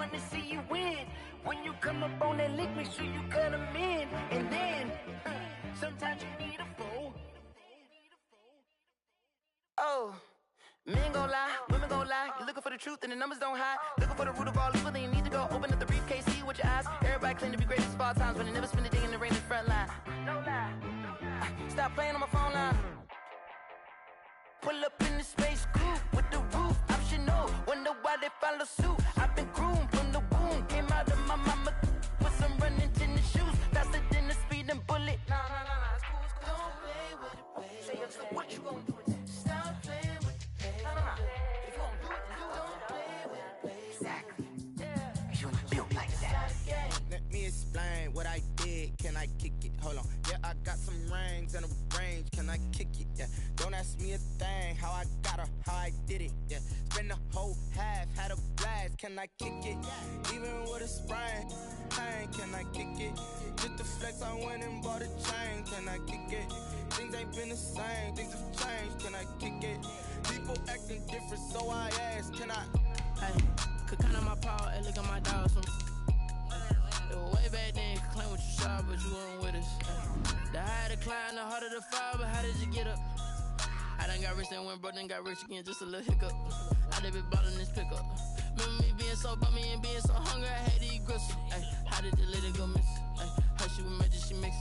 wanna see you win. When you come up on that lick, make sure you cut them in. And then, sometimes you need a fool. Oh, men gon' lie, women gon' lie. You're looking for the truth and the numbers don't hide. Looking for the root of all evil, then you need to go open up the briefcase, see with your eyes. Everybody claim to be greatest of all times, but they never spend a day in the rain in the front line. No lie. Stop playing on my phone line. Pull up in the space coupe with the roof optional. Wonder why they follow suit. I've been groomed from the womb. Came out of my mama with some running tennis shoes. Faster than the speeding bullet. Nah, it's cool, it's cool. Don't play with it, baby. Say, so what you gon' do with it? Stop playing with it, baby. Nah. If you gon' do it, then don't play with it, baby. Exactly. Yeah. Cause you ain't built like that. Let me explain what I did. Can I kick it? Hold on. Yeah, I got some rings and a range. Can I kick it? Yeah. Don't ask me a thing. How I got her, how I did it. Yeah. Spend the whole half, had a blast. Can I kick it? Even with a sprain. Pain, can I kick it? Just the flex, I went and bought a chain. Can I kick it? Things ain't been the same. Things have changed. Can I kick it? People acting different, so I ask. Can I? Hey, could count on my power and look at my dogs. It was way back then, you could claim what you saw, but you weren't with us. The higher the climb, the harder the fall, but how did you get up? I done got rich, then went broke, then got rich again, just a little hiccup. I done been ballin' this pickup. Remember me being so bummy and being so hungry, I had to eat gristle. Ay, how did the lady go miss? Ay, her she was magic, she mixed.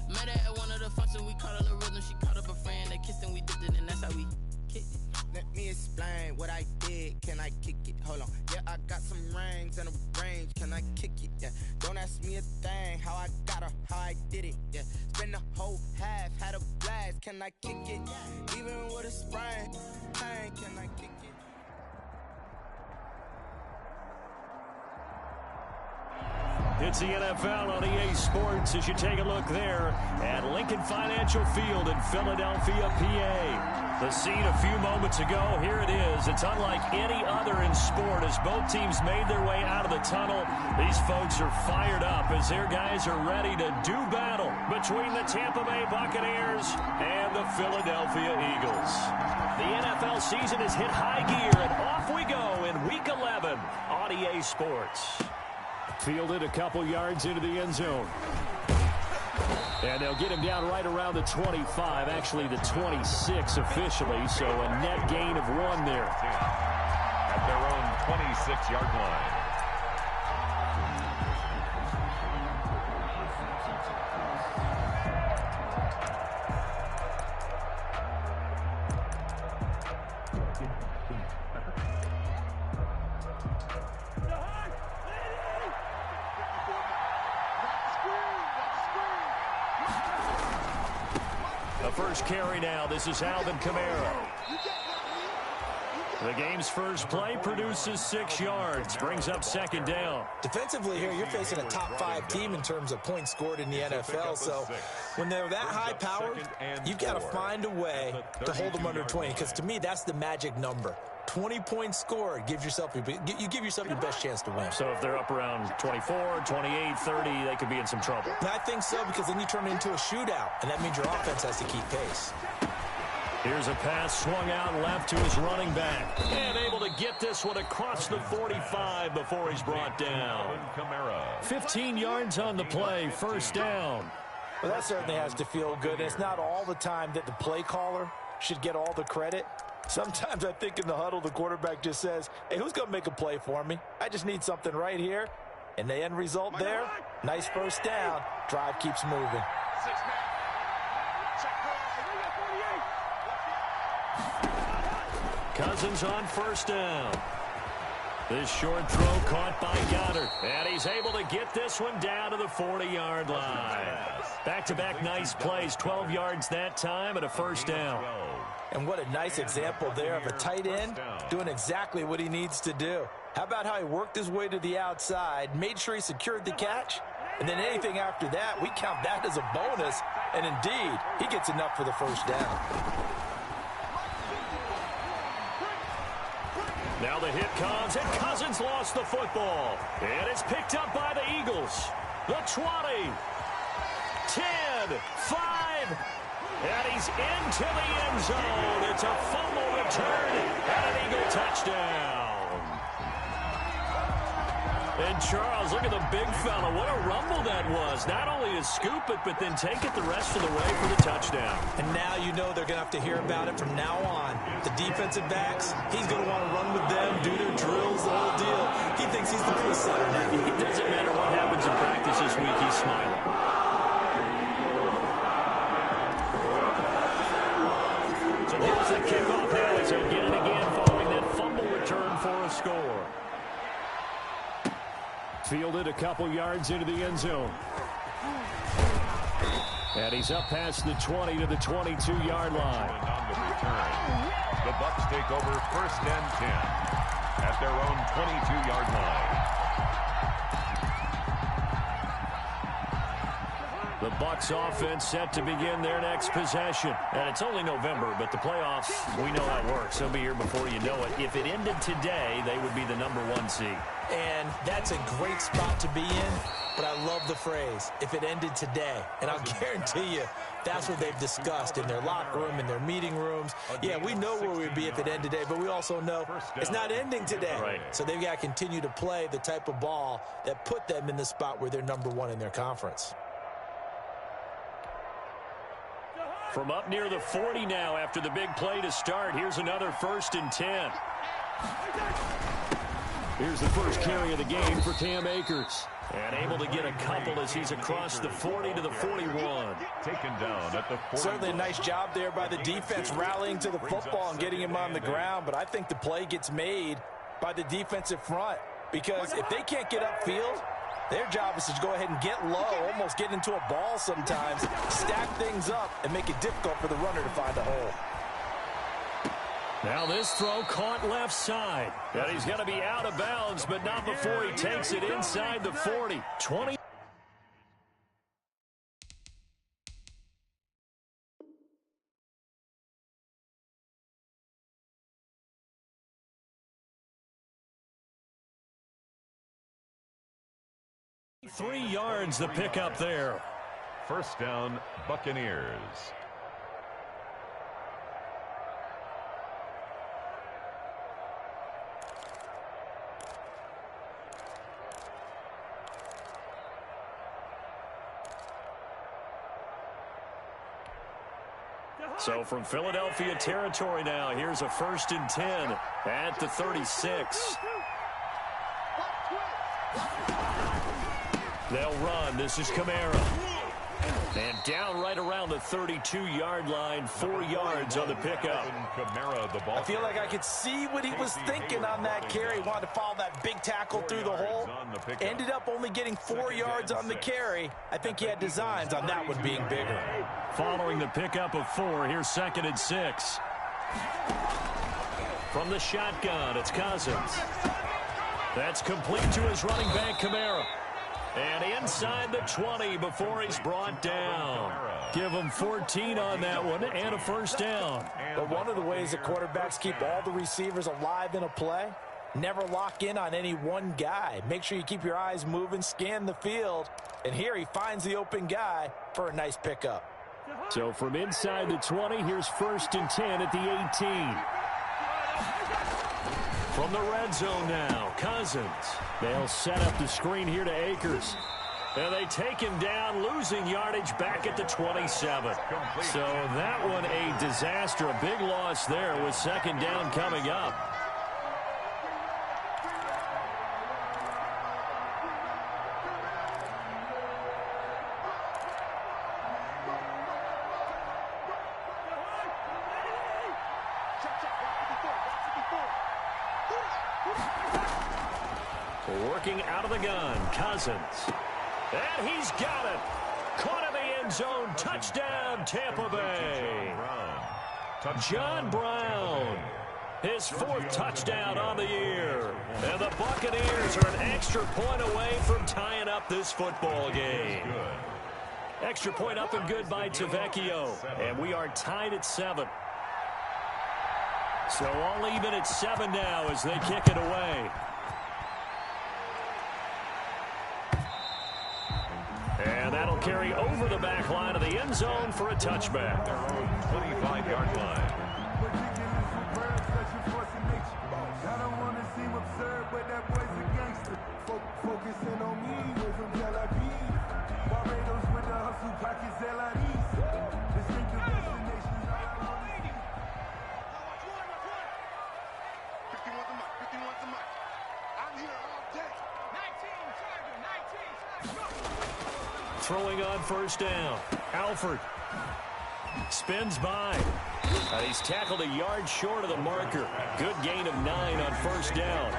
Met her at one of the functions, we caught a little rhythm, she caught up a friend, they kissed and we dipped it, and that's how we kicked it. Let me explain what I did. Can I kick it? Hold on. Yeah, I got some rings and a range. Can I kick it? Yeah. Don't ask me a thing. How I got her, how I did it. Yeah. Spend the whole half, had a blast. Can I kick it? Even with a sprain. Pain, can I kick it? It's the NFL on EA Sports as you take a look there at Lincoln Financial Field in Philadelphia, PA. The scene a few moments ago, here it is. It's unlike any other in sport as both teams made their way out of the tunnel. These folks are fired up as their guys are ready to do battle between the Tampa Bay Buccaneers and the Philadelphia Eagles. The NFL season has hit high gear, and off we go in Week 11 on EA Sports. Fielded a couple yards into the end zone. And they'll get him down right around the 25, actually the 26 officially, so a net gain of 1 there. At their own 26-yard line. First carry now. This is Alvin Kamara. The game's first play produces 6 yards. Brings up second down. Defensively here, you're facing a top 5 team in terms of points scored in the NFL. So when they're that high powered, you've got to find a way to hold them under 20. Because to me, that's the magic number. 20 points scored, you give yourself your best chance to win. So if they're up around 24, 28, 30, they could be in some trouble. And I think so, because then you turn it into a shootout, and that means your offense has to keep pace. Here's a pass swung out left to his running back. And able to get this one across the 45 before he's brought down. 15 yards on the play, first down. Well, that certainly has to feel good. And it's not all the time that the play caller should get all the credit. Sometimes I think in the huddle, the quarterback just says, hey, who's going to make a play for me? I just need something right here. And the end result there, nice first down. Drive keeps moving. Cousins on first down. This short throw caught by Goddard. And he's able to get this one down to the 40-yard line. Back-to-back nice plays, 12 yards that time and a first down. And what a nice example there of a tight end doing exactly what he needs to do. How about how he worked his way to the outside, made sure he secured the catch, and then anything after that, we count that as a bonus. And indeed, he gets enough for the first down. Now the hit comes, and Cousins lost the football. And it's picked up by the Eagles. The 20, 10, 5, and he's into the end zone. It's a fumble return and an Eagle touchdown. And Charles, look at the big fella. What a rumble that was. Not only to scoop it, but then take it the rest of the way for the touchdown. And now you know they're going to have to hear about it from now on. The defensive backs, he's going to want to run with them, do their drills, the whole deal. He thinks he's the pace setter now. It doesn't matter what happens in practice this week, he's smiling. So here's the kickoff now as they get it again following that fumble return for a score. Fielded a couple yards into the end zone. And he's up past the 20 to the 22-yard line. On the return, the Bucs take over 1st and 10 at their own 22-yard line. The Bucs offense set to begin their next possession. And it's only November, but the playoffs, we know how it works. They'll be here before you know it. If it ended today, they would be the #1 seed. And that's a great spot to be in, but I love the phrase, if it ended today. And I'll guarantee you, that's what they've discussed in their locker room, in their meeting rooms. Yeah, we know where we'd be if it ended today, but we also know it's not ending today. Right. So they've got to continue to play the type of ball that put them in the spot where they're #1 in their conference. From up near the 40 now after the big play to start, here's another 1st and 10. Here's the first carry of the game for Cam Akers. And able to get a couple as he's across the 40 to the 41. Taken down at the 40. Certainly a nice job there by the defense rallying to the football and getting him on the ground, but I think the play gets made by the defensive front because if they can't get upfield, their job is to go ahead and get low, almost get into a ball sometimes, stack things up, and make it difficult for the runner to find a hole. Now this throw caught left side. And he's going to be out of bounds, but not before he takes it inside the 40. 20. Three yards the pickup there. 1st down, Buccaneers. So from Philadelphia territory now, here's a 1st and 10 at the 36. They'll run. This is Kamara. And down right around the 32-yard line, 4 yards on the pickup. Kamara, the ball. I feel like I could see what he was thinking on that carry. Wanted to follow that big tackle through the hole. Ended up only getting 4 yards on the carry. I think he had designs on that one being bigger. Following the pickup of 4, here's 2nd and 6. From the shotgun, it's Cousins. That's complete to his running back, Kamara. And inside the 20 before he's brought down. Give him 14 on that one and a 1st down. But one of the ways that quarterbacks keep all the receivers alive in a play, never lock in on any one guy. Make sure you keep your eyes moving, scan the field. And here he finds the open guy for a nice pickup. So from inside the 20, here's 1st and 10 at the 18. From the red zone now, Cousins. They'll set up the screen here to Akers. And they take him down, losing yardage back at the 27. So that one a disaster, a big loss there with 2nd down coming up. Working out of the gun, Cousins. And he's got it. Caught in the end zone. Touchdown, Tampa Bay. John Brown. His 4th touchdown on the year. And the Buccaneers are an extra point away from tying up this football game. Extra point up and good by Tavecchio. And we are tied at 7. So all even at 7 now as they kick it away. And that'll carry over the back line of the end zone for a touchback. Their own 25-yard line. I don't want to seem absurd, but that boy's a gangster. focusing on me, way from Tel Aviv. Barbados with the hustle, pockets LIDs. Distinctive destinations, all I want to see. 51's the mic, 51's the mic. I'm here all day. 19, Charger, 19, Throwing on first down. Alford spins by. He's tackled a yard short of the marker. Good gain of 9 on first down.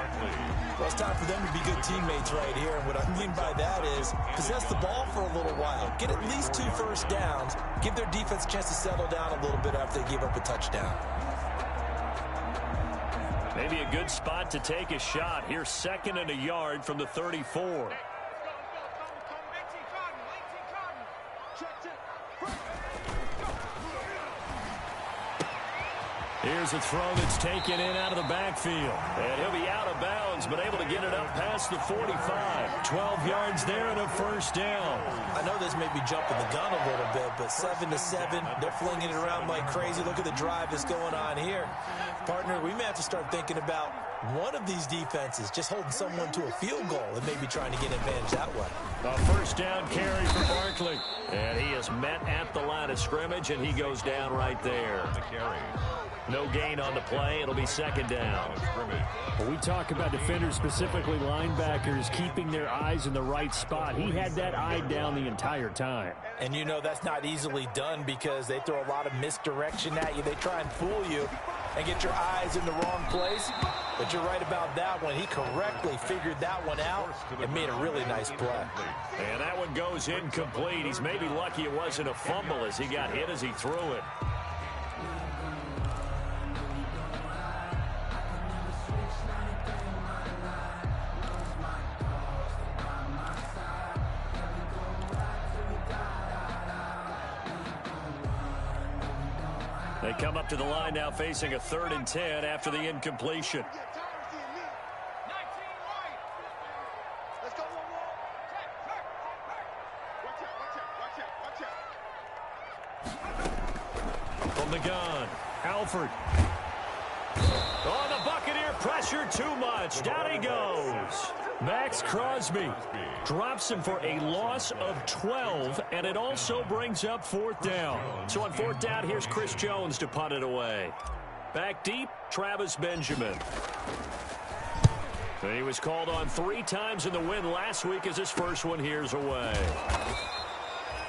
Well, it's time for them to be good teammates right here. And what I mean by that is possess the ball for a little while. Get at least 2 first downs. Give their defense a chance to settle down a little bit after they give up a touchdown. Maybe a good spot to take a shot. Here's 2nd and a yard from the 34. Here's a throw that's taken in out of the backfield. And he'll be out of bounds, but able to get it up past the 45. 12 yards there and a first down. I know this may be jumping the gun a little bit, but 7-7, they're flinging it around like crazy. Look at the drive that's going on here. Partner, we may have to start thinking about one of these defenses just holding someone to a field goal and maybe trying to get advantage that way. A first down carry for Barkley. And he is met at the line of scrimmage, and he goes down right there. The carry. No gain on the play. It'll be 2nd down. Well, we talk about defenders, specifically linebackers, keeping their eyes in the right spot. He had that eye down the entire time. And you know that's not easily done because they throw a lot of misdirection at you. They try and fool you and get your eyes in the wrong place. But you're right about that one. He correctly figured that one out and made a really nice play. And that one goes incomplete. He's maybe lucky it wasn't a fumble as he got hit as he threw it. They come up to the line now facing a 3rd and 10 after the incompletion. From the gun, Alford. Oh, the Buccaneer pressure too much. Down he goes. Max Crosby drops him for a loss of 12, and it also brings up 4th down. So on 4th down, here's Chris Jones to punt it away. Back deep, Travis Benjamin. And he was called on 3 times in the win last week as his first one here's away.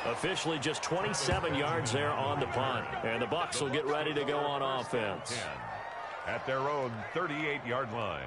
Officially just 27 yards there on the punt. And the Bucs will get ready to go on offense. At their own 38-yard line.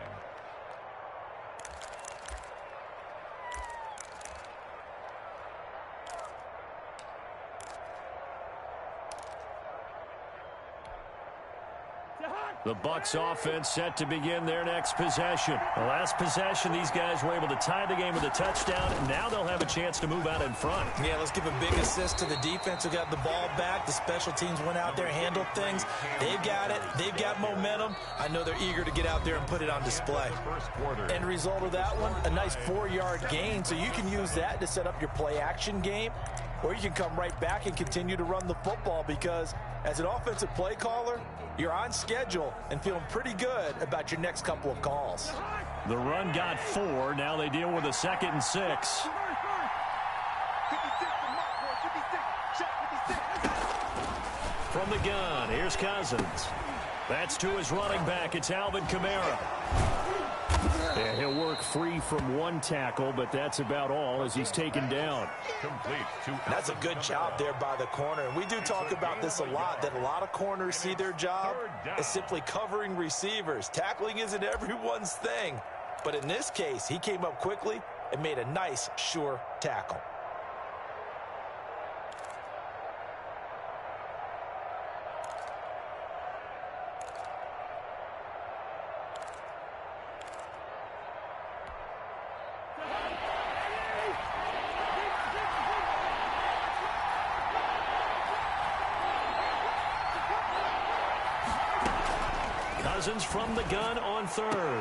The Bucs offense set to begin their next possession. The last possession, these guys were able to tie the game with a touchdown, and now they'll have a chance to move out in front. Yeah, let's give a big assist to the defense who got the ball back. The special teams went out there, handled things. They've got it. They've got momentum. I know they're eager to get out there and put it on display. End result of that one, a nice 4-yard gain, so you can use that to set up your play-action game, or you can come right back and continue to run the football because as an offensive play caller, you're on schedule and feeling pretty good about your next couple of calls. The run got 4. Now they deal with a 2nd and 6. From the gun, here's Cousins. That's to his running back. It's Alvin Kamara. And he'll work free from 1 tackle, but that's about all as he's taken down. That's a good job there by the corner. And we do talk about this a lot, that a lot of corners see their job as simply covering receivers. Tackling isn't everyone's thing. But in this case, he came up quickly and made a nice, sure tackle. Cousins from the gun on 3rd.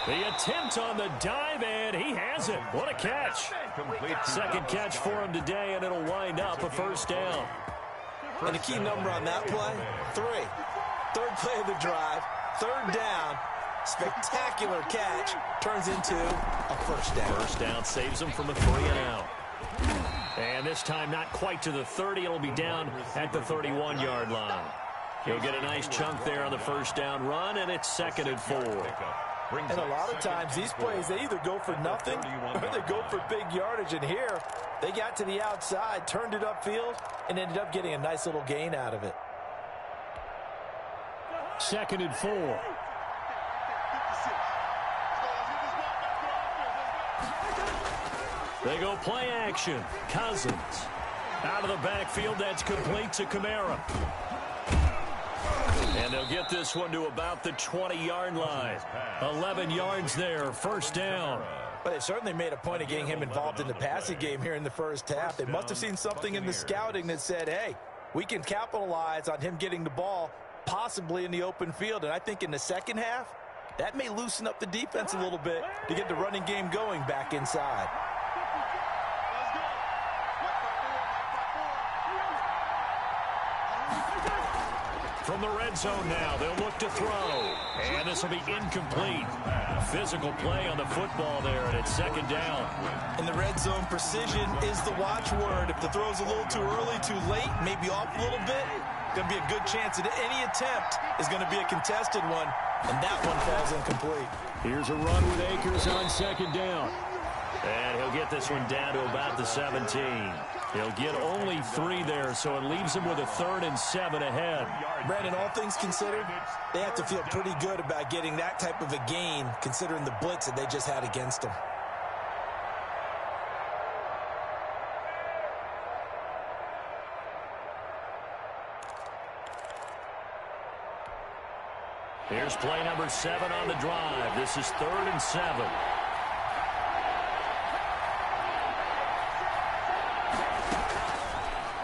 The attempt on the dive, and he has it. What a catch. 2nd catch for him today, and it'll wind up a 1st down. And the key number on that play, 3. 3rd play of the drive, 3rd down, Spectacular catch turns into a first down. First down saves them from a 3-and-out. And this time not quite to the 30. It'll be down at the 31-yard line. He'll get a nice chunk there on the first down run, and it's 2nd and 4. And a lot of times these plays, they either go for nothing or they go for big yardage. And here, they got to the outside, turned it upfield, and ended up getting a nice little gain out of it. 2nd and 4. They go play action. Cousins out of the backfield. That's complete to Kamara. And they'll get this one to about the 20-yard line. 11 yards there. First down. But they certainly made a point of getting him involved in the passing game here in the first half. They must have seen something in the scouting that said, hey, we can capitalize on him getting the ball possibly in the open field. And I think in the second half, that may loosen up the defense a little bit to get the running game going back inside. From the red zone now, they'll look to throw. And this will be incomplete. Physical play on the football there, and it's 2nd down. In the red zone, precision is the watchword. If the throw's a little too early, too late, maybe off a little bit, going to be a good chance that any attempt is going to be a contested one, and that one falls incomplete. Here's a run with Akers on 2nd down. And he'll get this one down to about the 17. He'll get only 3 there, so it leaves him with a 3rd and 7 ahead. Brandon, all things considered, they have to feel pretty good about getting that type of a gain, considering the blitz that they just had against them. Here's play number 7 on the drive. This is 3rd and 7.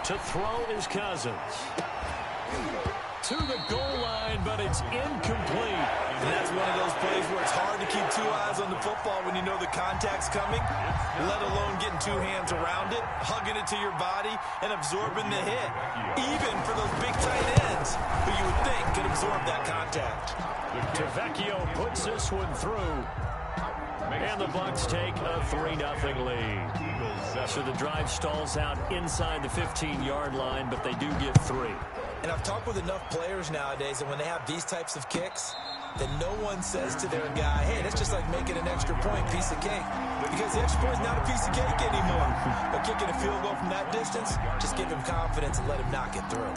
To throw is Cousins. To the goal line, but it's incomplete. And that's one of those plays where it's hard to keep 2 eyes on the football when you know the contact's coming, let alone getting 2 hands around it, hugging it to your body, and absorbing the hit. Even for those big tight ends who you would think could absorb that contact. Tavecchio puts this one through. And the Bucs take a 3-0 lead. So the drive stalls out inside the 15-yard line, but they do get 3. And I've talked with enough players nowadays that when they have these types of kicks, that no one says to their guy, hey, that's just like making an extra point, piece of cake. Because the extra point is not a piece of cake anymore. But kicking a field goal from that distance, just give him confidence and let him knock it through.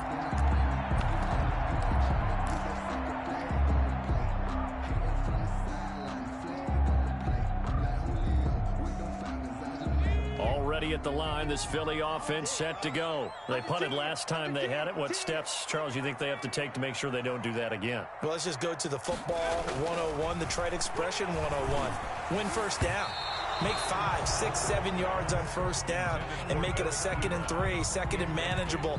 Already at the line, this Philly offense set to go. They punted last time they had it. What steps, Charles, you think they have to take to make sure they don't do that again? Well, let's just go to the football 101, the trite expression 101. Win first down. Make 5, 6, 7 yards on first down and make it a 2nd and 3, 2nd and manageable.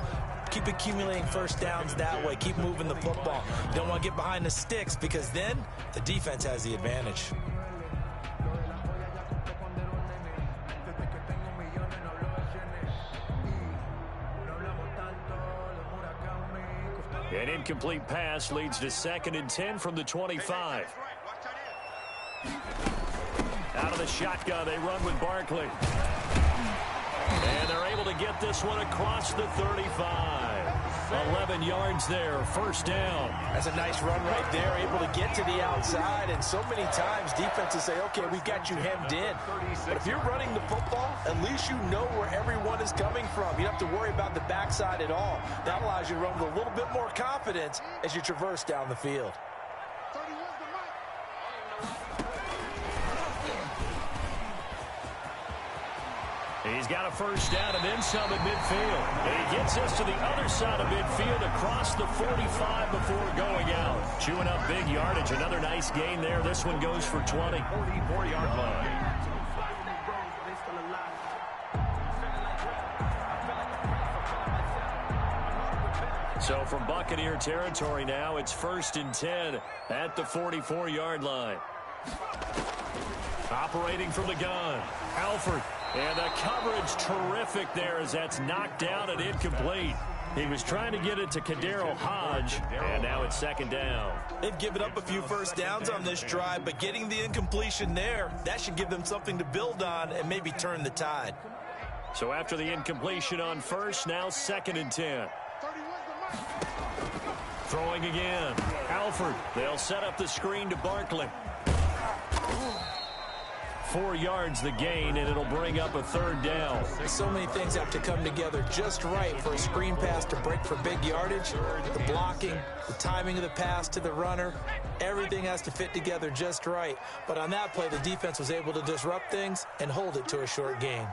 Keep accumulating first downs that way. Keep moving the football. You don't want to get behind the sticks because then the defense has the advantage. An incomplete pass leads to 2nd and 10 from the 25. Out of the shotgun, they run with Barkley. And they're able to get this one across the 35. 11 yards there, first down. That's a nice run right there, able to get to the outside. And so many times defenses say, okay, we've got you hemmed in. But if you're running the football, at least you know where everyone is coming from. You don't have to worry about the backside at all. That allows you to run with a little bit more confidence as you traverse down the field. He's got a first down and then some at midfield. And he gets us to the other side of midfield across the 45 before going out. Chewing up big yardage. Another nice gain there. This one goes for 20. 44-yard line. So from Buccaneer territory now, it's 1st and 10 at the 44-yard line. Operating from the gun, Alford. And the coverage terrific there as that's knocked down and incomplete. He was trying to get it to Kadero Hodge, and now it's second down. They've given up a few first downs on this drive, but getting the incompletion there, that should give them something to build on and maybe turn the tide. So after the incompletion on first, now 2nd and 10. Throwing again. Alford. They'll set up the screen to Barkley. 4 yards the gain, and it'll bring up a 3rd down. So many things have to come together just right for a screen pass to break for big yardage. The blocking, the timing of the pass to the runner, everything has to fit together just right. But on that play, the defense was able to disrupt things and hold it to a short gain.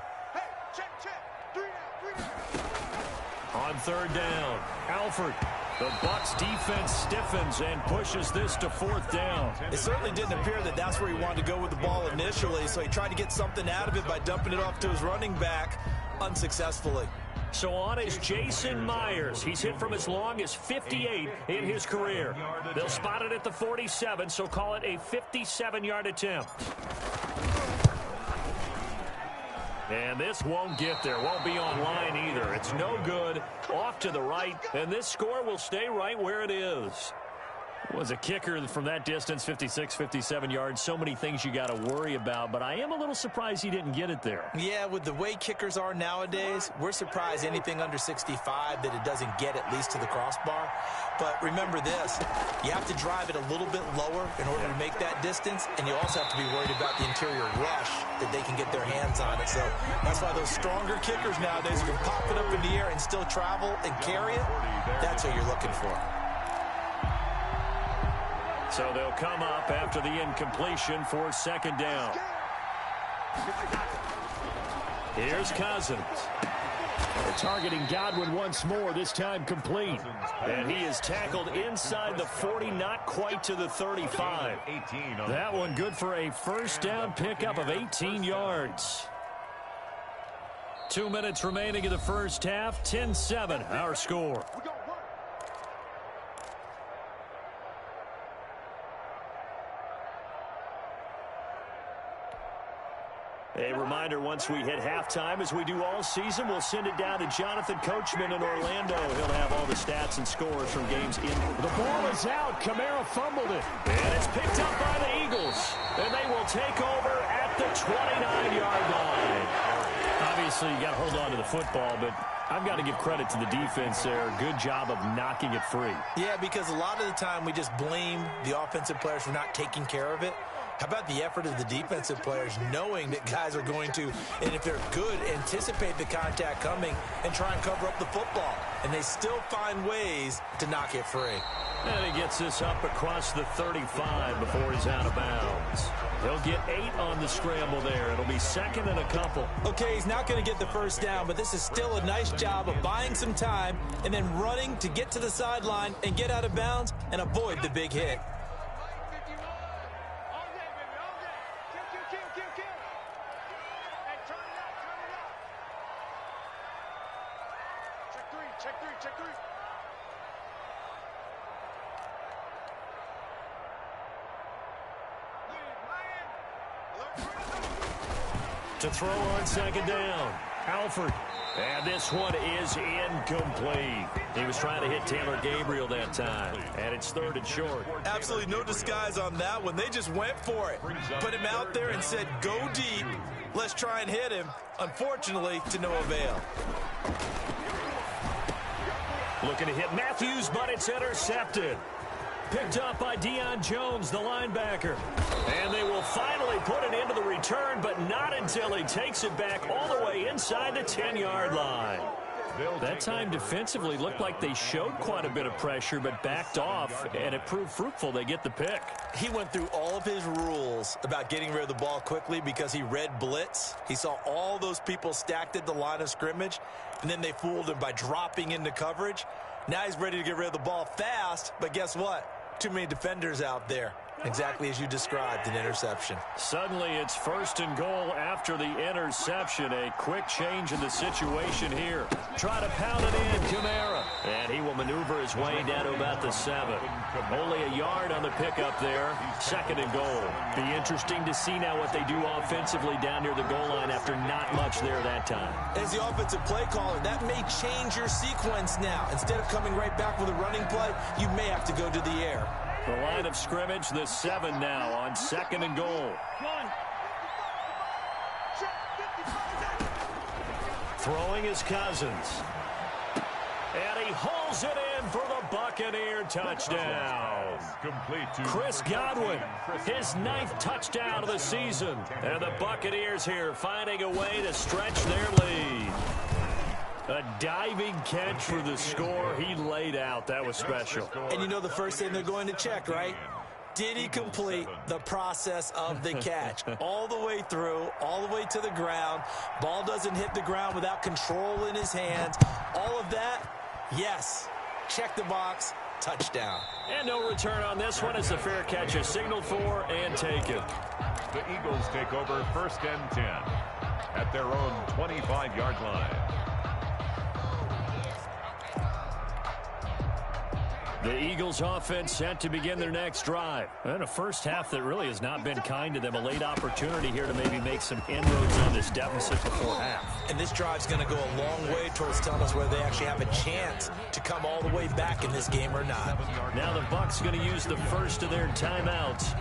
On 3rd down, Alford. The Bucs defense stiffens and pushes this to 4th down. It certainly didn't appear that that's where he wanted to go with the ball initially, so he tried to get something out of it by dumping it off to his running back unsuccessfully. So on is Jason Myers. He's hit from as long as 58 in his career. They'll spot it at the 47, so call it a 57-yard attempt. And this won't get there. Won't be online either. It's no good. Off to the right. And this score will stay right where it is. Was a kicker from that distance, 56, 57 yards. So many things you got to worry about. But I am a little surprised he didn't get it there. Yeah, with the way kickers are nowadays, we're surprised anything under 65 that it doesn't get at least to the crossbar. But remember this, you have to drive it a little bit lower in order to make that distance, and you also have to be worried about the interior rush that they can get their hands on it. So that's why those stronger kickers nowadays can pop it up in the air and still travel and carry it. That's what you're looking for. So they'll come up after the incompletion for 2nd down. Here's Cousins. They're targeting Godwin once more, this time complete. And he is tackled inside the 40, not quite to the 35. That one good for a 1st down pickup of 18 yards. 2 minutes remaining in the first half, 10-7, our score. A reminder, once we hit halftime, as we do all season, we'll send it down to Jonathan Coachman in Orlando. He'll have all the stats and scores from games in. The ball is out. Kamara fumbled it. And it's picked up by the Eagles. And they will take over at the 29-yard line. Obviously, you got to hold on to the football, but I've got to give credit to the defense there. Good job of knocking it free. Yeah, because a lot of the time we just blame the offensive players for not taking care of it. How about the effort of the defensive players knowing that guys are going to, and if they're good, anticipate the contact coming and try and cover up the football. And they still find ways to knock it free. And he gets this up across the 35 before he's out of bounds. He'll get 8 on the scramble there. It'll be 2nd and a couple. Okay, he's not going to get the 1st down, but this is still a nice job of buying some time and then running to get to the sideline and get out of bounds and avoid the big hit. To throw on 2nd down, Alford. And this one is incomplete. He was trying to hit Taylor Gabriel that time. And it's 3rd and short. Absolutely no disguise on that one. They just went for it. Put him out there and said, go deep. Let's try and hit him. Unfortunately, to no avail. Looking to hit Matthews, but it's intercepted. Picked up by Deion Jones, the linebacker. And they will finally put it into the return, but not until he takes it back all the way inside the 10-yard line. That time defensively looked like they showed quite a bit of pressure, but backed off, and it proved fruitful. They get the pick. He went through all of his rules about getting rid of the ball quickly because he read blitz. He saw all those people stacked at the line of scrimmage, and then they fooled him by dropping into coverage. Now he's ready to get rid of the ball fast, but guess what? Too many defenders out there. Exactly as you described, an interception. Suddenly, it's 1st and goal after the interception. A quick change in the situation here. Try to pound it in, Kamara. And he will maneuver his way down to about the 7. Only a yard on the pickup there. 2nd and goal. Be interesting to see now what they do offensively down near the goal line after not much there that time. As the offensive play caller, that may change your sequence now. Instead of coming right back with a running play, you may have to go to the air. The line of scrimmage, the 7 now on 2nd and goal. Throwing his Cousins. And he hauls it in for the Buccaneer touchdown. Chris Godwin, his 9th touchdown of the season. And the Buccaneers here finding a way to stretch their lead. A diving catch for the score. He laid out. That was special. And you know the first thing they're going to check, right? Did he complete the process of the catch? All the way through, all the way to the ground. Ball doesn't hit the ground without control in his hands. All of that, yes. Check the box. Touchdown. And no return on this one as the fair catch is signaled for and taken. The Eagles take over 1st and 10 at their own 25-yard line. The Eagles offense set to begin their next drive. And a first half that really has not been kind to them. A late opportunity here to maybe make some inroads on this deficit before half. And this drive's going to go a long way towards telling us whether they actually have a chance to come all the way back in this game or not. Now the Bucs going to use the first of their timeouts.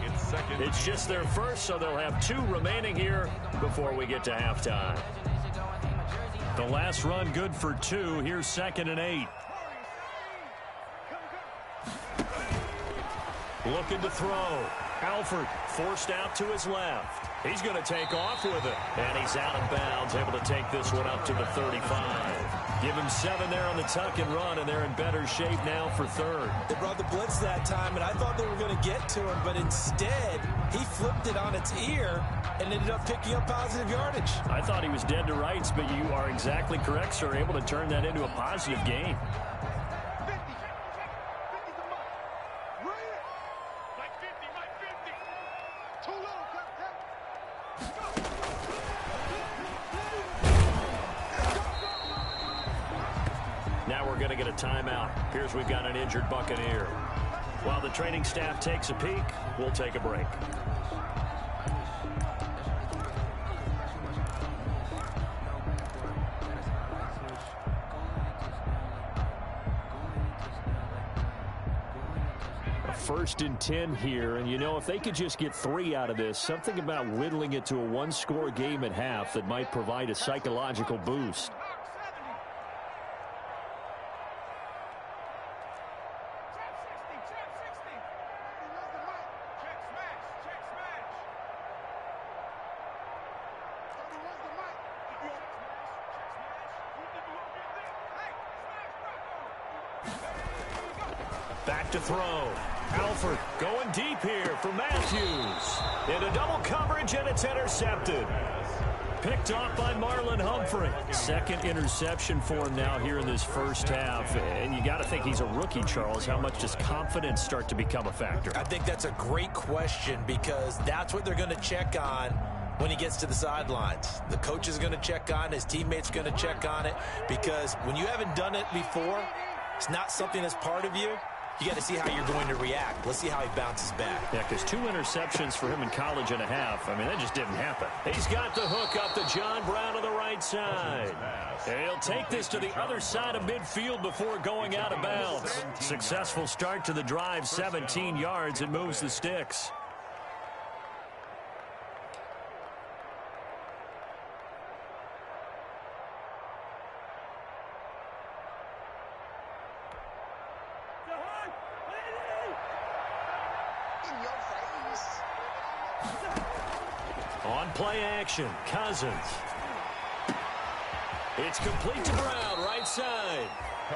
It's just their first, so they'll have 2 remaining here before we get to halftime. The last run good for 2. Here's 2nd and 8. Looking to throw. Alford forced out to his left. He's going to take off with it. And he's out of bounds, able to take this one up to the 35. Give him 7 there on the tuck and run, and they're in better shape now for 3rd. They brought the blitz that time, and I thought they were going to get to him, but instead, he flipped it on its ear and ended up picking up positive yardage. I thought he was dead to rights, but you are exactly correct, sir. Able to turn that into a positive gain. Going to get a timeout. Here's we've got an injured Buccaneer. While the training staff takes a peek, we'll take a break. A 1st and 10 here, and you know, if they could just get 3 out of this, something about whittling it to a 1-score game at half that might provide a psychological boost. Back to throw. Alford going deep here for Matthews. Into double coverage, and it's intercepted. Picked off by Marlon Humphrey. 2nd interception for him now here in this first half. And you got to think he's a rookie, Charles. How much does confidence start to become a factor? I think that's a great question because that's what they're going to check on when he gets to the sidelines. The coach is going to check on it. His teammates going to check on it because when you haven't done it before, it's not something that's part of you. You got to see how you're going to react. Let's see how he bounces back. Yeah, because 2 interceptions for him in college and a half. I mean, that just didn't happen. He's got the hook up to John Brown on the right side. And he'll take this to the other side of midfield before going out of bounds. Successful start to the drive, 17 yards, and moves the sticks. On play action, Cousins. It's complete to Brown, right side.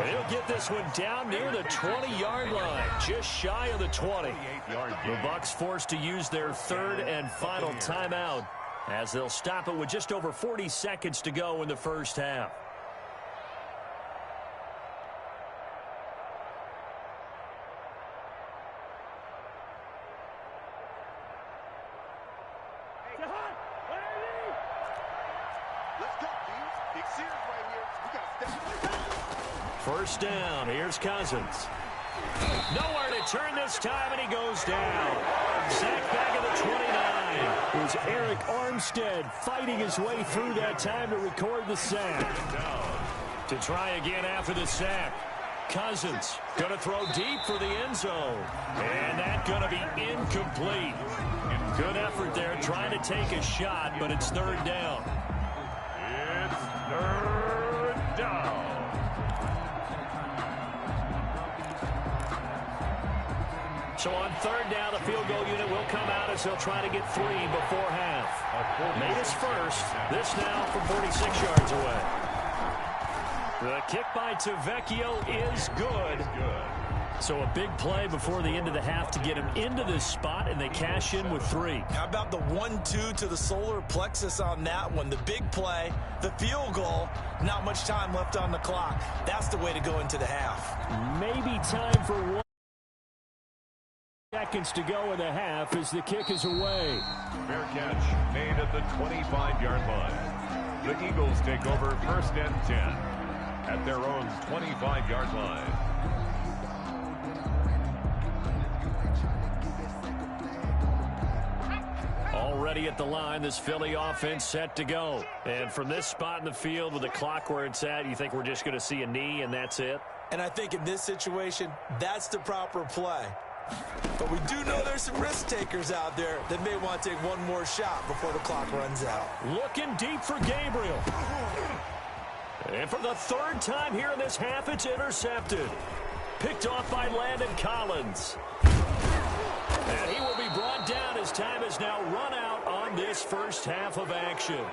He'll get this one down near the 20-yard line, just shy of the 20. The Bucs forced to use their 3rd and final timeout as they'll stop it with just over 40 seconds to go in the first half. Let's go, team. Big series right here. We got to step. First down. Here's Cousins. Nowhere to turn this time, and he goes down. Sack back at the 29. It was Eric Armstead fighting his way through that time to record the sack. To try again after the sack. Cousins going to throw deep for the end zone. And that's going to be incomplete. Good effort there trying to take a shot, but it's third down. It's third down. So on third down, the field goal unit will come out as they'll try to get 3 before half. Made his first. This now from 46 yards away. The kick by Tavecchio is good. So a big play before the end of the half to get him into this spot, and they cash in with 3. How about the 1-2 to the solar plexus on that one? The big play, the field goal, not much time left on the clock. That's the way to go into the half. Maybe time for 1 seconds to go in the half as the kick is away. Fair catch made at the 25-yard line. The Eagles take over first and 10 at their own 25-yard line. Already at the line, this Philly offense set to go. And from this spot in the field with the clock where it's at, you think we're just going to see a knee and that's it? And I think in this situation, that's the proper play. But we do know there's some risk takers out there that may want to take one more shot before the clock runs out. Looking deep for Gabriel. And for the third time here in this half, it's intercepted. Picked off by Landon Collins. And he will be brought down as time has now run out on this first half of action.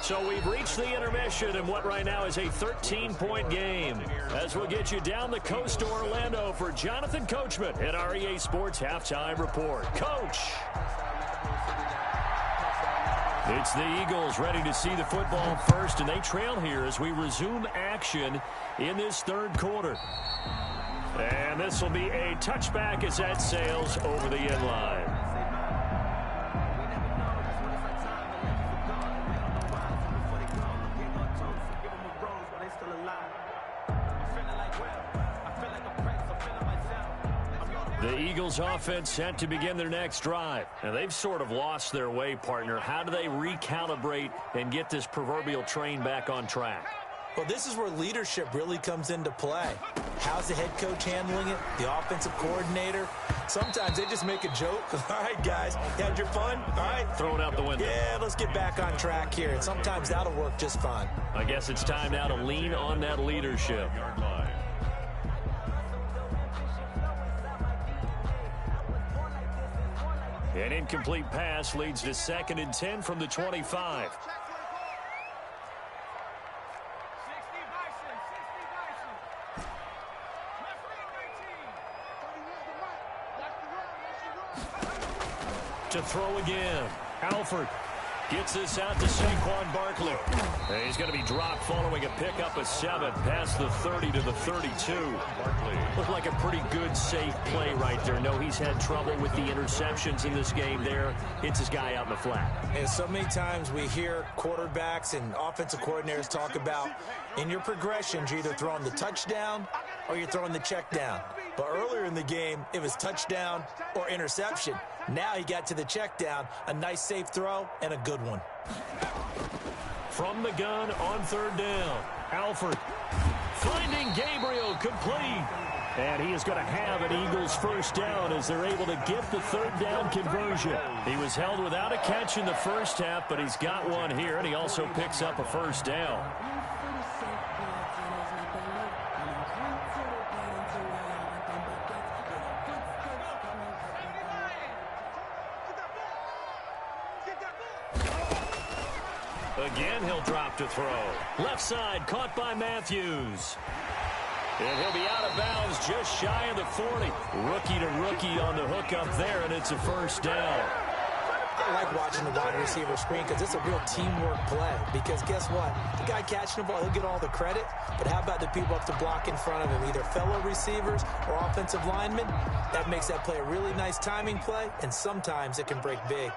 So we've reached the intermission in what right now is a 13-point game. As we'll get you down the coast to Orlando for Jonathan Coachman at our EA Sports Halftime Report. Coach! It's the Eagles ready to see the football first, and they trail here as we resume action in this third quarter. And this will be a touchback as that sails over the end line. The Eagles offense set to begin their next drive. And they've sort of lost their way, partner. How do they recalibrate and get this proverbial train back on track? Well, this is where leadership really comes into play. How's the head coach handling it? The offensive coordinator? Sometimes they just make a joke. All right, guys, you had your fun? All right. Throw it out the window. Yeah, let's get back on track here. And sometimes that'll work just fine. I guess it's time now to lean on that leadership. An incomplete pass leads to 2nd and 10 from the 25. To throw again. Alford gets this out to Saquon Barkley. And he's going to be dropped following a pickup of 7 past the 30 to the 32. Barkley looked like a pretty good, safe play right there. No, he's had trouble with the interceptions in this game there. Hits his guy out in the flat. And so many times we hear quarterbacks and offensive coordinators talk about in your progressions, you're either throwing the touchdown or you're throwing the check down. But earlier in the game, it was touchdown or interception. Now he got to the check down, a nice safe throw, and a good one. From the gun on third down, Alford finding Gabriel complete. And he is going to have an Eagles first down as they're able to get the third down conversion. He was held without a catch in the first half, but he's got one here, and he also picks up a first down. Again, he'll drop to throw. Left side, caught by Matthews. And he'll be out of bounds just shy of the 40. Rookie to rookie on the hook up there, and it's a first down. I like watching the wide receiver screen because it's a real teamwork play. Because guess what? The guy catching the ball, he'll get all the credit. But how about the people up to block in front of him, either fellow receivers or offensive linemen? That makes that play a really nice timing play, and sometimes it can break big.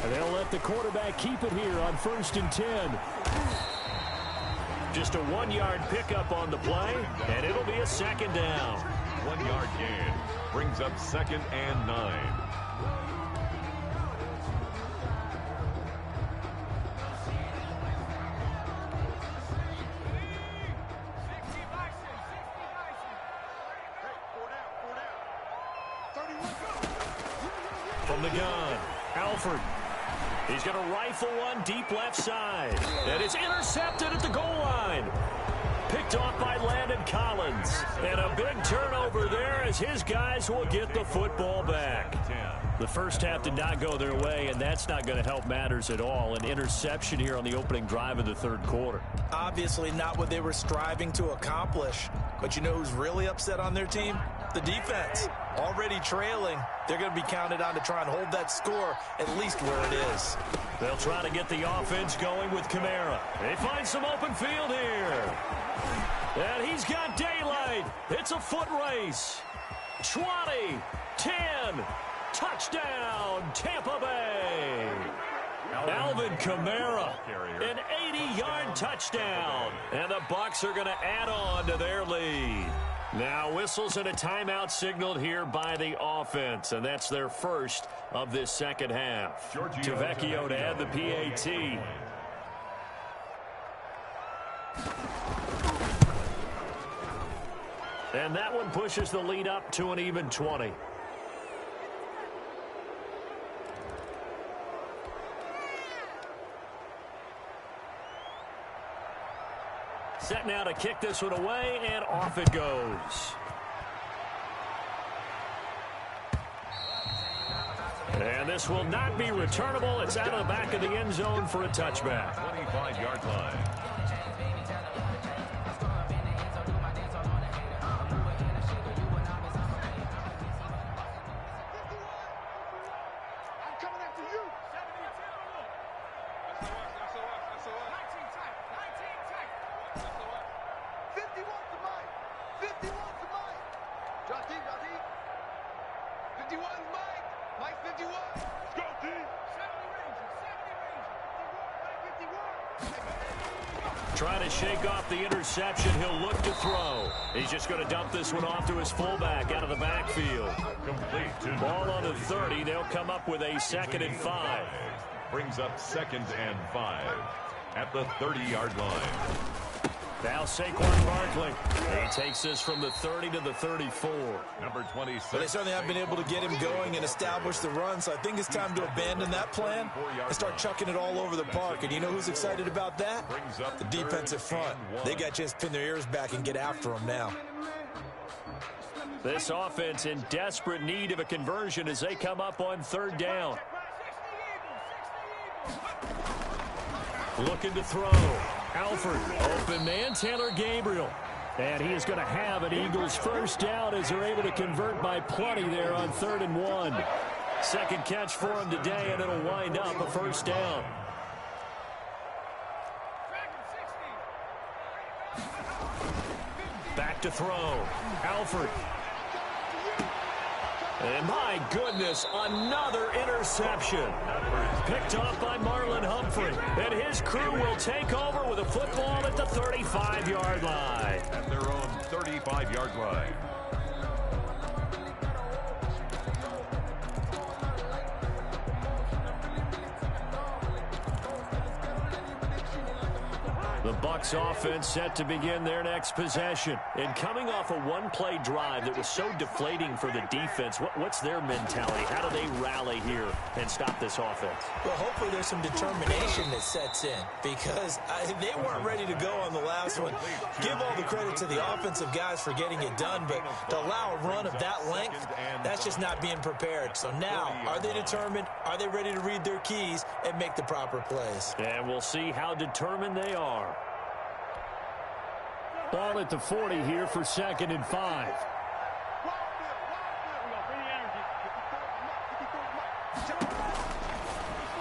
And they'll let the quarterback keep it here on 1st and 10. Just a 1-yard pickup on the play, and it'll be a 2nd down. 1-yard gain brings up 2nd and 9. From the gun, Alford. He's going to rifle one deep left side. And it's intercepted at the goal line. Picked off by Landon Collins. And a big turnover there as his guys will get the football back. The first half did not go their way, and that's not going to help matters at all. An interception here on the opening drive of the 3rd quarter. Obviously not what they were striving to accomplish. But you know who's really upset on their team? The defense. Already trailing. They're going to be counted on to try and hold that score at least where it is. They'll try to get the offense going with Kamara. They find some open field here. And he's got daylight. It's a foot race. 20, 10, touchdown, Tampa Bay. Alvin Kamara, an 80-yard touchdown. And the Bucs are going to add on to their lead. Now whistles and a timeout signaled here by the offense, and that's their first of this 2nd half. Tavecchio to add the PAT. And that one pushes the lead up to an even 20. Set now to kick this one away, and off it goes. And this will not be returnable. It's out of the back of the end zone for a touchback. 25-yard line. Trying to shake off the interception. He'll look to throw. He's just going to dump this one off to his fullback out of the backfield. Complete. Ball on the 30. They'll come up with a 2nd and 5. Brings up 2nd and 5 at the 30-yard line. Now Saquon Barkley. He takes this from the 30 to the 34. Number 26. Well, they certainly have been able to get him going and establish the run, so I think it's time to abandon that plan and start chucking it all over the park. And you know who's excited about that? The defensive front. They got a chance to pin their ears back and get after him now. This offense in desperate need of a conversion as they come up on 3rd down. Looking to throw. Alford, open man, Taylor Gabriel. And he is going to have an Eagles first down as they're able to convert by plenty there on 3rd and 1. Second catch for him today, and it'll wind up a first down. Back to throw. Alford. And my goodness, another interception. Picked off by Marlon Humphrey. And his crew will take over with a football at the 35-yard line. At their own 35-yard line. The Bucs offense set to begin their next possession. And coming off a one-play drive that was so deflating for the defense, what's their mentality? How do they rally here and stop this offense? Well, hopefully there's some determination that sets in because they weren't ready to go on the last one. Give all the credit to the offensive guys for getting it done, but to allow a run of that length, that's just not being prepared. So now, are they determined? Are they ready to read their keys and make the proper plays? And we'll see how determined they are. Ball at the 40 here for 2nd and 5.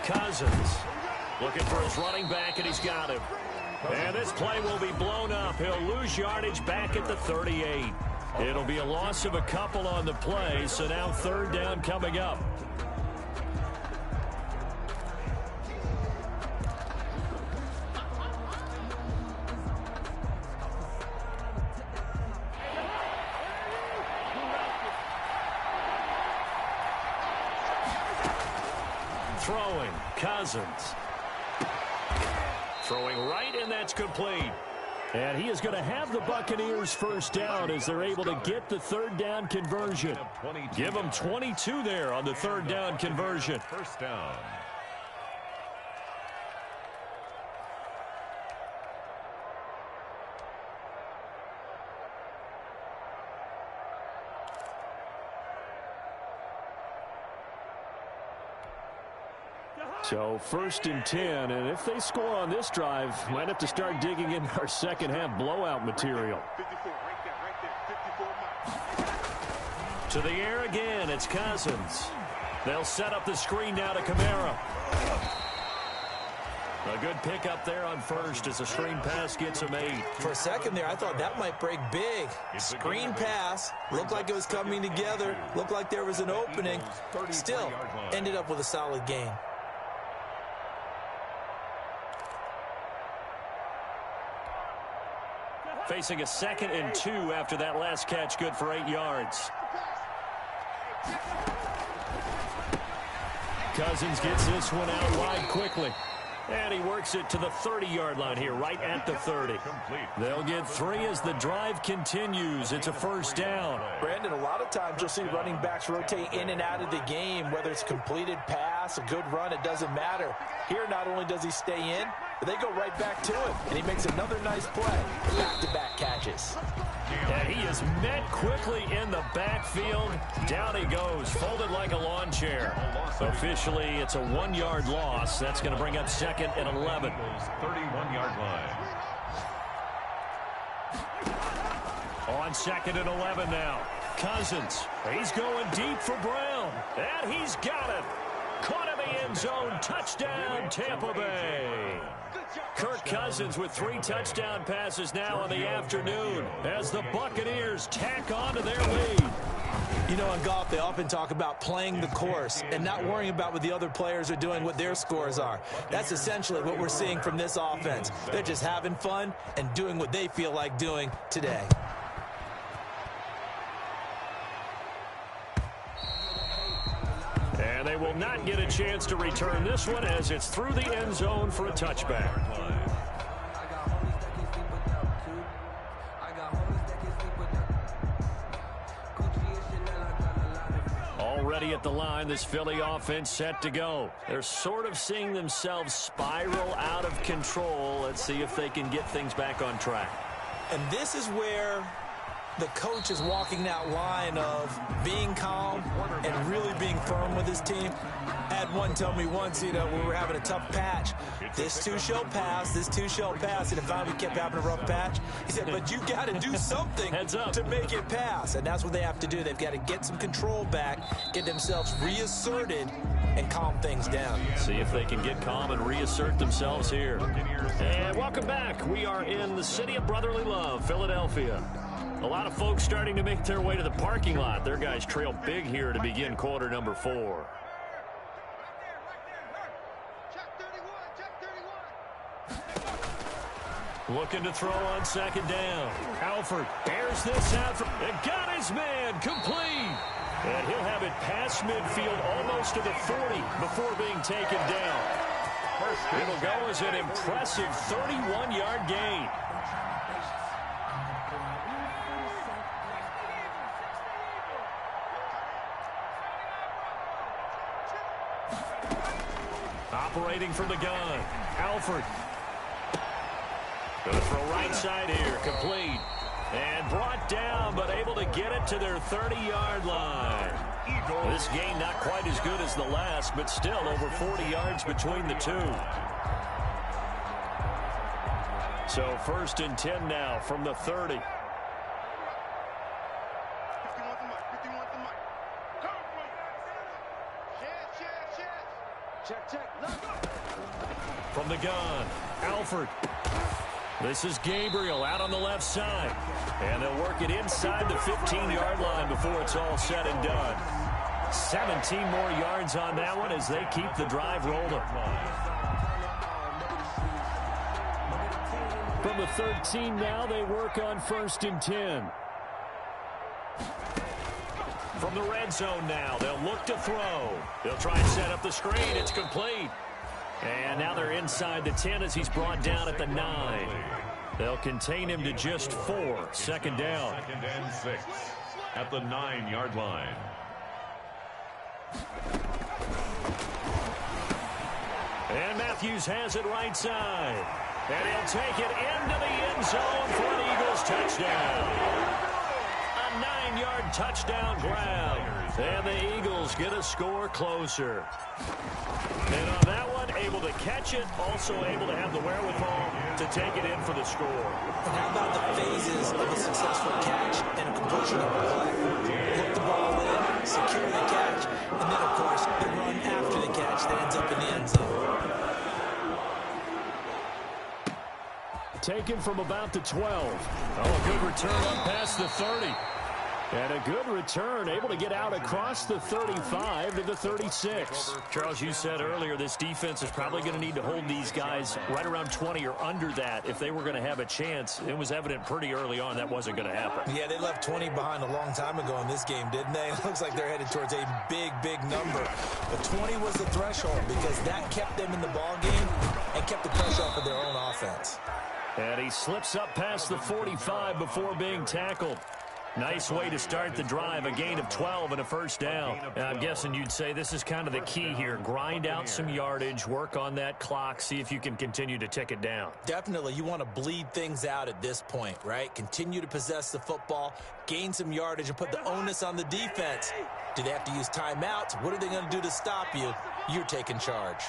Cousins looking for his running back, and he's got him. And this play will be blown up. He'll lose yardage back at the 38. It'll be a loss of a couple on the play, so now 3rd down coming up. throwing, Cousins. Throwing right, and that's complete. And he is going to have the Buccaneers first down as they're able to get the third down conversion. Give them 22 there on the third down conversion. First down. So first and 10, and if they score on this drive, might have to start digging in our second half blowout material. 54, right there, 54 miles. To the air again, it's Cousins. They'll set up the screen now to Kamara. A good pickup there on first as a screen pass gets him 8. For a second there, I thought that might break big. Screen pass, looked like it was coming together, looked like there was an opening. Still, ended up with a solid gain. Facing a 2nd and 2 after that last catch, good for 8 yards. Cousins gets this one out wide quickly. And he works it to the 30-yard line here, right at the 30. They'll get 3 as the drive continues. It's a first down. Brandon, a lot of times you'll see running backs rotate in and out of the game, whether it's a completed pass, a good run, it doesn't matter. Here, not only does he stay in, but they go right back to him, and he makes another nice play. Back-to-back catches. And he is met quickly in the backfield. Down he goes, folded like a lawn chair. Officially, it's a 1-yard loss. That's going to bring up 2nd and 11. 31-yard line. On 2nd and 11 now. Cousins, he's going deep for Brown. And he's got it. Caught in the end zone. Touchdown, Tampa Bay. Kirk Cousins with 3 touchdown passes now in the afternoon as the Buccaneers tack on to their lead. You know, in golf, they often talk about playing the course and not worrying about what the other players are doing, what their scores are. That's essentially what we're seeing from this offense. They're just having fun and doing what they feel like doing today. And they will not get a chance to return this one as it's through the end zone for a touchback. Already at the line, this Philly offense set to go. They're sort of seeing themselves spiral out of control. Let's see if they can get things back on track. And this is where the coach is walking that line of being calm and really being firm with his team. I had one tell me once, you know, when we were having a tough patch, this too shall pass, this too shall pass. And if we kept having a rough patch, he said, but you got to do something to make it pass. And that's what they have to do. They've got to get some control back, get themselves reasserted, and calm things down. See if they can get calm and reassert themselves here. And welcome back. We are in the city of brotherly love, Philadelphia. A lot of folks starting to make their way to the parking lot. Their guys trail big here to begin quarter number 4. Looking to throw on 2nd down. Alford bears this out. And got his man complete. And he'll have it past midfield almost to the 40 before being taken down. It'll go as an impressive 31-yard gain. Operating from the gun, Alford. Going to throw right side here, complete. And brought down, but able to get it to their 30-yard line. This gain not quite as good as the last, but still over 40 yards between the two. So 1st and 10 now from the 30. 51 to Mike, 51 to Mike. Check. From the gun, Alford. This is Gabriel out on the left side. And they'll work it inside the 15-yard line before it's all said and done. 17 more yards on that one as they keep the drive rolling. From the 13 now, they work on 1st and 10. From the red zone now, they'll look to throw. They'll try and set up the screen. It's complete. And now they're inside the 10 as he's brought down at the 9. They'll contain him to just 4. Second down. 2nd and 6 at the 9-yard line. And Matthews has it right side. And he'll take it into the end zone for an Eagles touchdown. A 9-yard touchdown grab. And the Eagles get a score closer. And on that one, able to catch it, also able to have the wherewithal to take it in for the score. And how about the phases of a successful catch and a completion of a play? Hook the ball in, secure the catch, and then, of course, the run after the catch that ends up in the end zone. Taken from about the 12. Oh, a good return up past the 30. And a good return, able to get out across the 35 to the 36. Charles, you said earlier this defense is probably going to need to hold these guys right around 20 or under that if they were going to have a chance. It was evident pretty early on that wasn't going to happen. Yeah, they left 20 behind a long time ago in this game, didn't they? It looks like they're headed towards a big, big number. But 20 was the threshold because that kept them in the ball game and kept the pressure off of their own offense. And he slips up past the 45 before being tackled. Nice way to start the drive, a gain of 12 and a first down. I'm guessing you'd say this is kind of the key here. Grind out some yardage, work on that clock, see if you can continue to tick it down. Definitely, you want to bleed things out at this point, right? Continue to possess the football, gain some yardage, and put the onus on the defense. Do they have to use timeouts? What are they going to do to stop you? You're taking charge.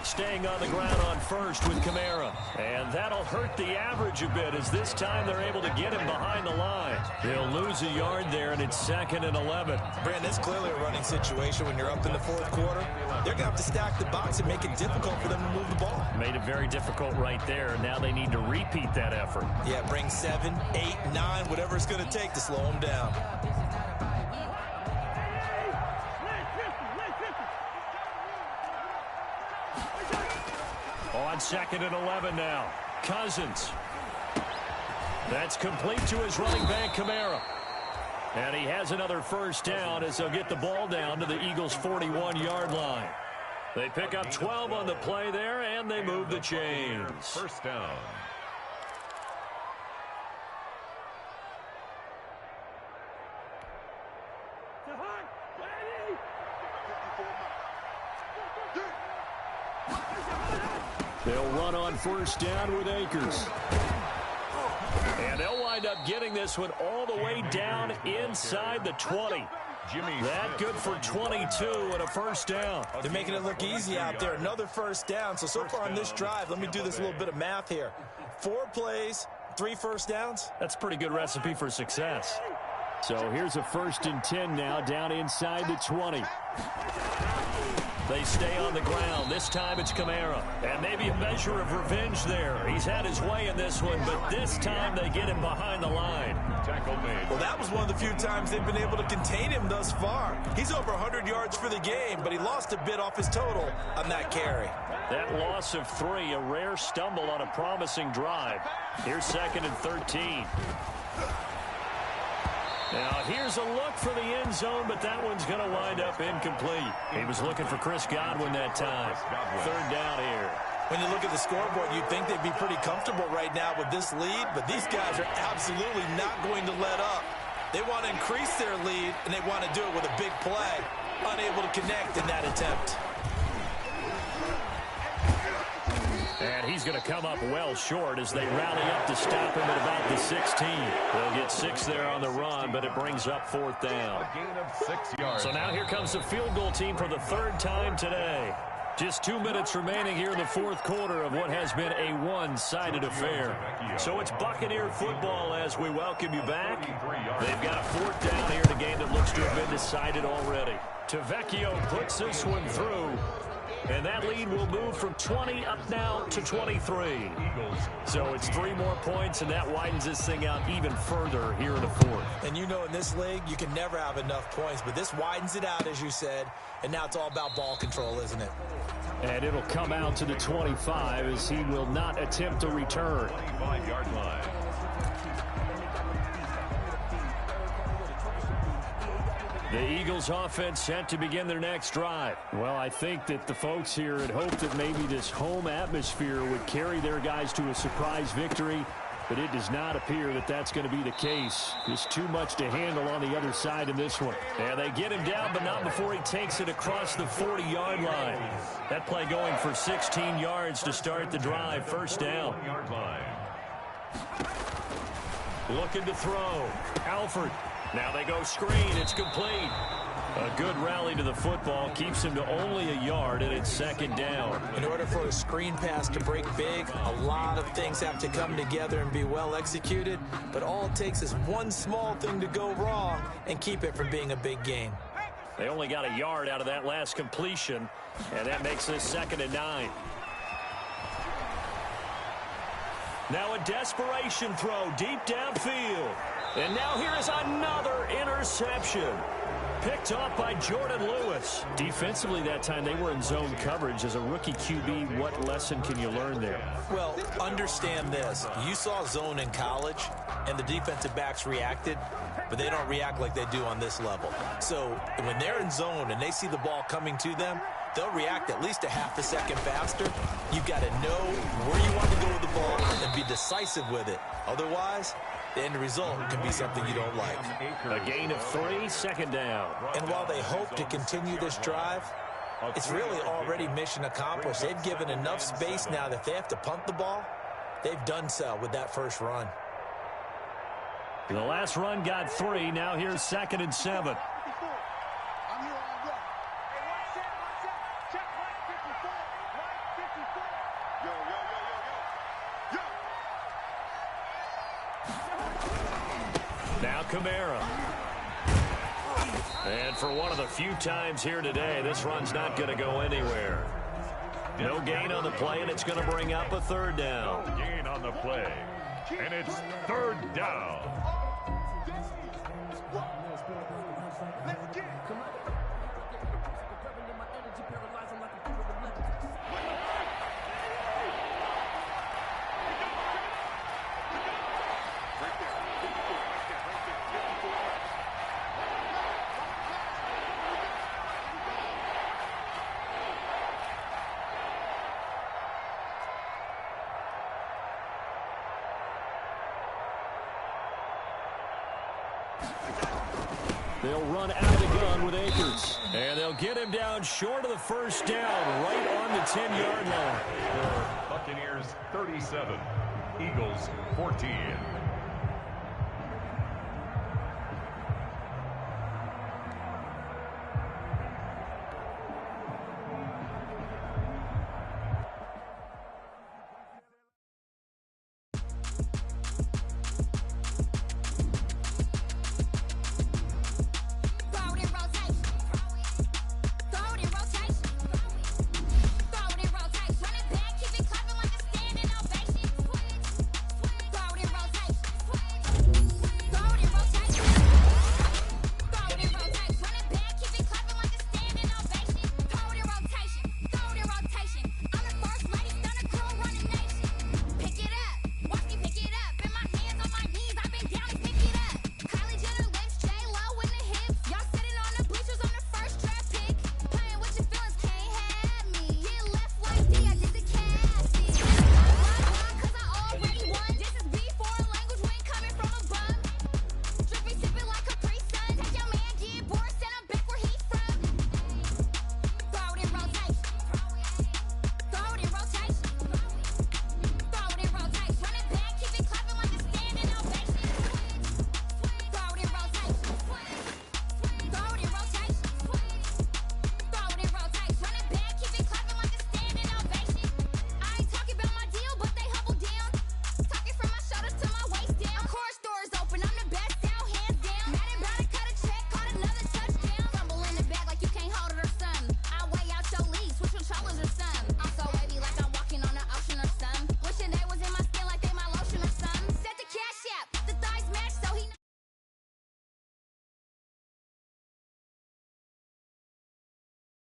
Staying on the ground on first with Kamara. And that'll hurt the average a bit as this time they're able to get him behind the line. He'll lose a yard there, and it's 2nd and 11. Brandon, it's clearly a running situation when you're up in the fourth quarter. They're going to have to stack the box and make it difficult for them to move the ball. Made it very difficult right there. Now they need to repeat that effort. Yeah, bring 7, 8, 9, whatever it's going to take to slow them down. On 2nd and 11 now. Cousins. That's complete to his running back, Kamara. And he has another first down as they'll get the ball down to the Eagles' 41-yard line. They pick up 12 on the play there, and they move the chains. First down. They'll run on first down with Akers. And they'll wind up getting this one all the way down inside the 20. That good for 22 and a first down. They're making it look easy out there. Another first down. So far on this drive, let me do this little bit of math here. 4 plays, 3 first downs. That's a pretty good recipe for success. So here's a 1st and 10 now down inside the 20. They stay on the ground. This time it's Kamara. And maybe a measure of revenge there. He's had his way in this one, but this time they get him behind the line. Tackle made. Well, that was one of the few times they've been able to contain him thus far. He's over 100 yards for the game, but he lost a bit off his total on that carry. That loss of 3, a rare stumble on a promising drive. Here's 2nd and 13. Now, here's a look for the end zone, but that one's going to wind up incomplete. He was looking for Chris Godwin that time. 3rd down here. When you look at the scoreboard, you'd think they'd be pretty comfortable right now with this lead, but these guys are absolutely not going to let up. They want to increase their lead, and they want to do it with a big play. Unable to connect in that attempt. And he's going to come up well short as they rally up to stop him at about the 16. They'll get 6 there on the run, but it brings up 4th down. A gain of 6 yards. So now here comes the field goal team for the 3rd time today. Just 2 minutes remaining here in the 4th quarter of what has been a one-sided affair. So it's Buccaneer football as we welcome you back. They've got a 4th down here in a game that looks to have been decided already. Tavecchio puts this one through. And that lead will move from 20 up now to 23. So it's 3 more points, and that widens this thing out even further here in the 4th. And you know in this league, you can never have enough points, but this widens it out, as you said, and now it's all about ball control, isn't it? And it'll come out to the 25 as he will not attempt a return. 25-yard line. The Eagles offense set to begin their next drive. Well, I think that the folks here had hoped that maybe this home atmosphere would carry their guys to a surprise victory, but it does not appear that that's going to be the case. Just too much to handle on the other side in this one. And they get him down, but not before he takes it across the 40-yard line. That play going for 16 yards to start the drive. First down. Looking to throw. Alford. Now they go screen. It's complete. A good rally to the football keeps him to only a yard, and it's second down. In order for a screen pass to break big, a lot of things have to come together and be well executed, but all it takes is one small thing to go wrong and keep it from being a big gain. They only got a yard out of that last completion, and that makes this 2nd and 9. Now a desperation throw deep downfield. And now here is another interception. Picked off by Jordan Lewis. Defensively that time, they were in zone coverage. As a rookie QB, what lesson can you learn there? Well, understand this. You saw zone in college, and the defensive backs reacted, but they don't react like they do on this level. So when they're in zone and they see the ball coming to them, they'll react at least a half a second faster. You've got to know where you want to go with the ball and be decisive with it. Otherwise, the end result can be something you don't like. A gain of 3, second down. And while they hope to continue this drive, it's really already mission accomplished. They've given enough space now that if they have to punt the ball, they've done so with that first run. The last run got 3. Now here's 2nd and 7. Now Kamara. And for one of the few times here today, this run's not going to go anywhere. No gain on the play, and it's going to bring up a 3rd down. No gain on the play, and it's 3rd down. They'll run out of the gun with Akers. And they'll get him down short of the first down, right on the 10-yard line. Buccaneers 37, Eagles 14.